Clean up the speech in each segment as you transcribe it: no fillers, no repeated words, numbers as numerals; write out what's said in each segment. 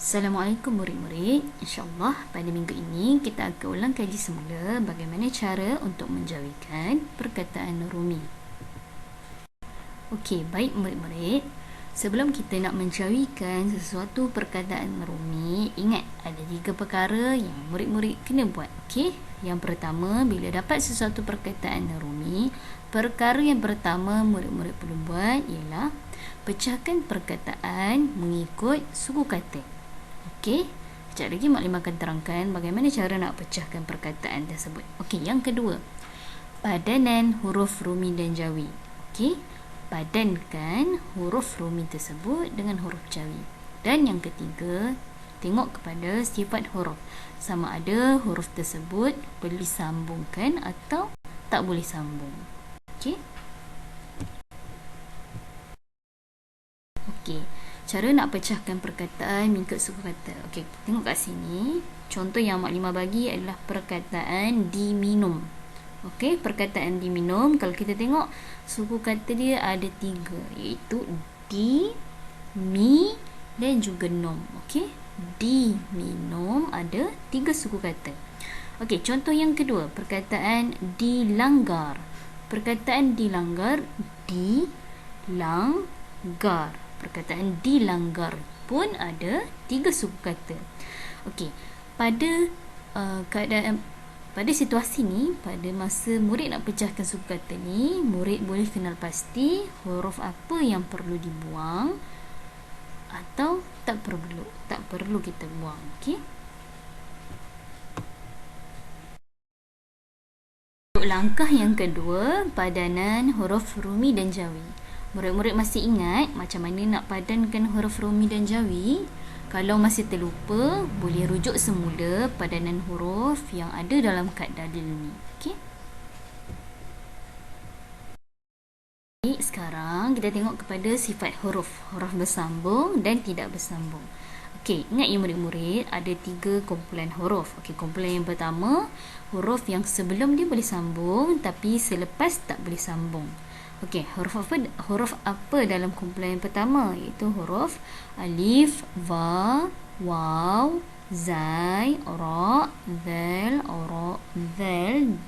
Assalamualaikum murid-murid. InsyaAllah pada minggu ini kita akan ulang kaji semula bagaimana cara untuk menjawikan perkataan rumi. Okey, baik murid-murid. Sebelum kita nak menjawikan sesuatu perkataan rumi, ingat ada 3 perkara yang murid-murid kena buat. Okey, yang pertama, bila dapat sesuatu perkataan rumi, perkara yang pertama murid-murid perlu buat ialah pecahkan perkataan mengikut suku kata. Okey, sekejap lagi Maklimah akan terangkan bagaimana cara nak pecahkan perkataan tersebut. Okey, yang kedua, padanan huruf rumi dan jawi. Okey, padankan huruf rumi tersebut dengan huruf jawi. Dan yang ketiga, tengok kepada sifat huruf, sama ada huruf tersebut boleh sambungkan atau tak boleh sambung. Okey. Okey, cara nak pecahkan perkataan mengikut suku kata. Okey, tengok kat sini. Contoh yang Maklimah bagi adalah perkataan diminum. Okey, perkataan diminum, kalau kita tengok suku kata dia ada 3, iaitu di, mi dan juga nom. Okey, diminum ada 3 suku kata. Okey, contoh yang kedua, perkataan dilanggar. Perkataan dilanggar, dilanggar. Perkataan dilanggar pun ada 3 suku kata. Okey, pada pada situasi ni, pada masa murid nak pecahkan suku kata ni, murid boleh kenal pasti huruf apa yang perlu dibuang atau tak perlu kita buang. Okey. Untuk langkah yang kedua, padanan huruf rumi dan jawi. Murid-murid masih ingat macam mana nak padankan huruf rumi dan jawi? Kalau masih terlupa, boleh rujuk semula padanan huruf yang ada dalam kad dalil ni. Okey. Sekarang kita tengok kepada sifat huruf. Huruf bersambung dan tidak bersambung. Okey, ingat ya murid-murid, ada 3 kumpulan huruf. Okey, kumpulan yang pertama, huruf yang sebelum dia boleh sambung tapi selepas tak boleh sambung. Okey, huruf apa dalam kumpulan yang pertama? Iaitu huruf alif, va, waw, zai, ra, zal,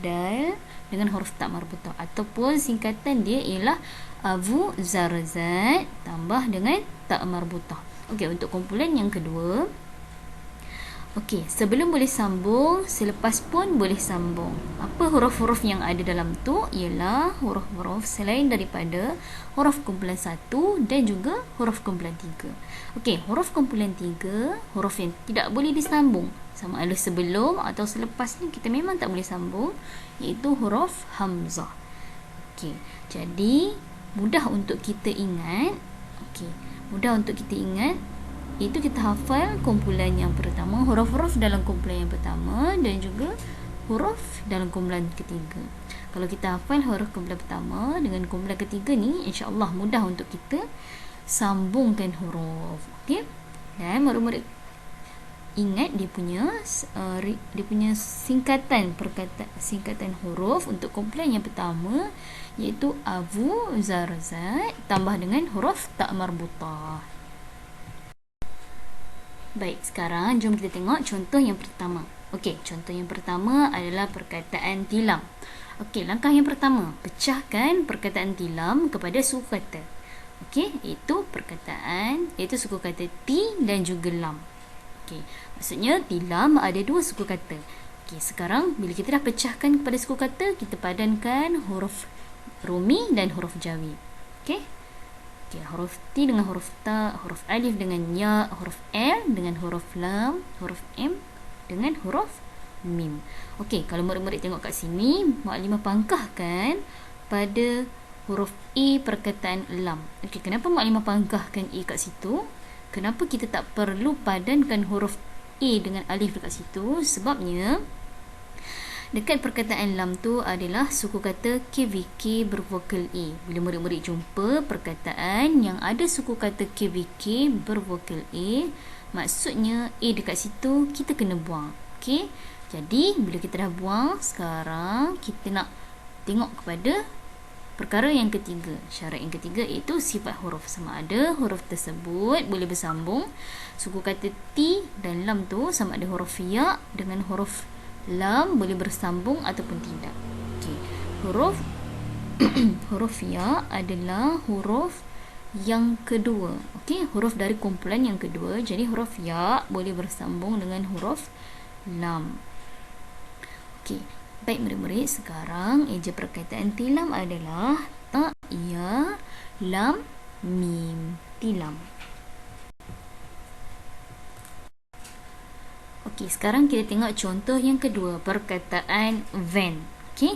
dal dengan huruf tak marbutah, ataupun singkatan dia ialah avu, zarzat tambah dengan tak marbutah. Okey, untuk kumpulan yang kedua, okey, sebelum boleh sambung, selepas pun boleh sambung. Apa huruf-huruf yang ada dalam tu? Ialah huruf-huruf selain daripada huruf kumpulan 1 dan juga huruf kumpulan 3. Okey, huruf kumpulan 3, huruf yang tidak boleh disambung, sama ada sebelum atau selepas ni kita memang tak boleh sambung, iaitu huruf hamzah. Okey, jadi mudah untuk kita ingat. Okey, mudah untuk kita ingat. Itu kita hafal kumpulan yang pertama, huruf-huruf dalam kumpulan yang pertama dan juga huruf dalam kumpulan ketiga. Kalau kita hafal huruf kumpulan pertama dengan kumpulan ketiga ni, insya-Allah mudah untuk kita sambungkan huruf. Okey? Dan murid-murid ingat dia punya singkatan huruf untuk kumpulan yang pertama, iaitu avu, zarzat tambah dengan huruf tak marbutah. Baik, sekarang jom kita tengok contoh yang pertama. Okey, contoh yang pertama adalah perkataan tilam. Okey, langkah yang pertama, pecahkan perkataan tilam kepada suku kata. Okey, iaitu suku kata ti dan juga lam. Okey, maksudnya tilam ada 2 suku kata. Okey, sekarang bila kita dah pecahkan kepada suku kata, kita padankan huruf rumi dan huruf jawi. Okey. Huruf T dengan huruf Ta, huruf Alif dengan Ya, huruf L dengan huruf Lam, huruf M dengan huruf Mim. Okey, kalau murid-murid tengok kat sini, Maklimah pangkahkan pada huruf E perkataan Lam. Okey, kenapa Maklimah pangkahkan E kat situ? Kenapa kita tak perlu padankan huruf E dengan Alif dekat situ? Sebabnya dekat perkataan lam tu adalah suku kata KVK bervokal E. Bila murid-murid jumpa perkataan yang ada suku kata KVK bervokal E, maksudnya E dekat situ kita kena buang. Okey. Jadi bila kita dah buang, sekarang kita nak tengok kepada Perkara yang ketiga, syarat yang ketiga iaitu sifat huruf. Sama ada huruf tersebut boleh bersambung. Suku kata T dan lam tu sama ada huruf ya dengan huruf lam boleh bersambung ataupun tidak. Okey. Huruf ya adalah huruf yang kedua. Okey, huruf dari kumpulan yang kedua. Jadi huruf ya boleh bersambung dengan huruf lam. Okey. Baik murid-murid, sekarang eja perkataan tilam adalah ta, ya, lam, mim. Tilam. Okey, sekarang kita tengok contoh yang kedua, perkataan van. Okey.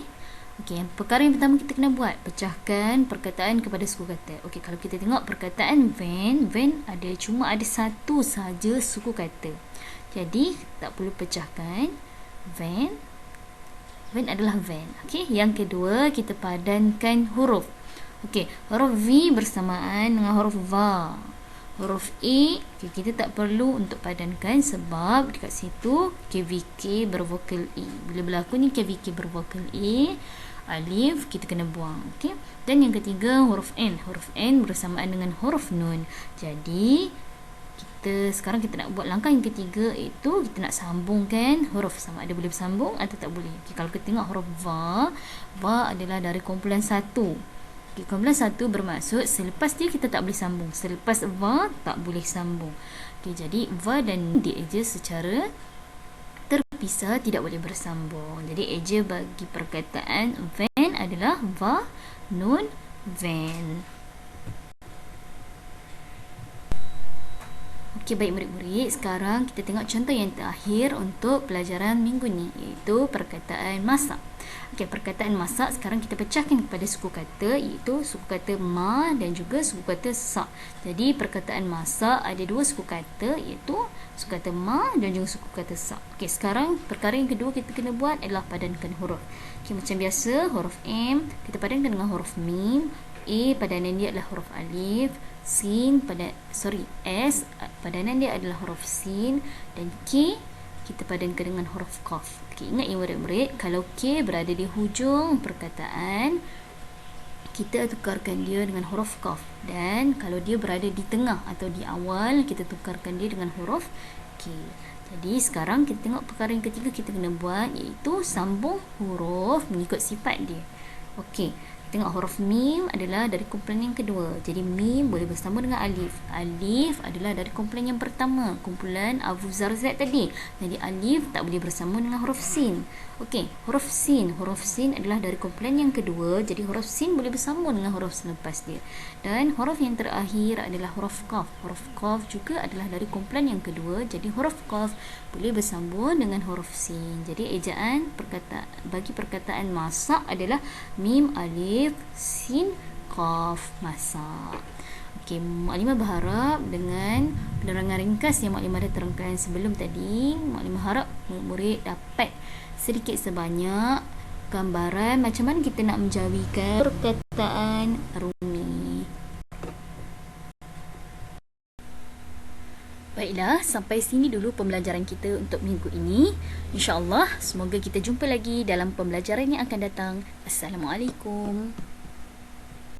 Okey, perkara yang pertama kita kena buat, pecahkan perkataan kepada suku kata. Okey, kalau kita tengok perkataan van cuma ada satu sahaja suku kata. Jadi, tak perlu pecahkan. Van adalah van. Okey, yang kedua kita padankan huruf. Okey, huruf V bersamaan dengan huruf va. Huruf A, okay, kita tak perlu untuk padankan sebab dekat situ KVK bervokal E. Bila berlaku ni KVK bervokal E, alif kita kena buang. Okey. Dan yang ketiga huruf N. Huruf N bersamaan dengan huruf nun. Jadi sekarang kita nak buat langkah yang ketiga, iaitu kita nak sambungkan huruf, sama ada boleh bersambung atau tak boleh. Okay, kalau kita tengok huruf va adalah dari kumpulan satu. Okay, kumpulan satu bermaksud selepas dia kita tak boleh sambung, selepas va tak boleh sambung. Okay, jadi va dan dieja secara terpisah, tidak boleh bersambung. Jadi eja bagi perkataan van adalah va, nun, van. Okey, baik murid-murid, sekarang kita tengok contoh yang terakhir untuk pelajaran minggu ni, iaitu perkataan masak. Okey, perkataan masak sekarang kita pecahkan kepada suku kata, iaitu suku kata ma dan juga suku kata sa. Jadi perkataan masak ada dua suku kata, iaitu suku kata ma dan juga suku kata sa. Okey, sekarang perkara yang kedua kita kena buat adalah padankan huruf. Okey, macam biasa huruf M kita padankan dengan huruf mim. A padanan dia adalah huruf alif, S padanan dia adalah huruf sin, dan K kita padankan dengan huruf qaf. Okay, ingat ya murid-murid, kalau K berada di hujung perkataan, kita tukarkan dia dengan huruf qaf, dan kalau dia berada di tengah atau di awal, kita tukarkan dia dengan huruf K. Jadi sekarang kita tengok perkara yang ketiga kita kena buat, iaitu sambung huruf mengikut sifat dia. Okey, tengok huruf mim adalah dari kumpulan yang kedua. Jadi mim boleh bersambung dengan alif. Alif adalah dari kumpulan yang pertama, kumpulan Abu Zarzat tadi. Jadi alif tak boleh bersambung dengan huruf sin. Okey, huruf sin adalah dari kumpulan yang kedua. Jadi huruf sin boleh bersambung dengan huruf selepas dia. Dan huruf yang terakhir adalah huruf qaf. Huruf qaf juga adalah dari kumpulan yang kedua. Jadi huruf qaf boleh bersambung dengan huruf sin. Jadi ejaan bagi perkataan masak adalah mim, alif, sin, qaf, masak. Okey, Mukadimah berharap dengan penerangan ringkas yang Mukadimah dah terangkan sebelum tadi, Mukadimah harap murid dapat sedikit sebanyak gambaran macam mana kita nak menjawikan perkataan rumi. Baiklah, sampai sini dulu pembelajaran kita untuk minggu ini. InsyaAllah, semoga kita jumpa lagi dalam pembelajaran yang akan datang. Assalamualaikum.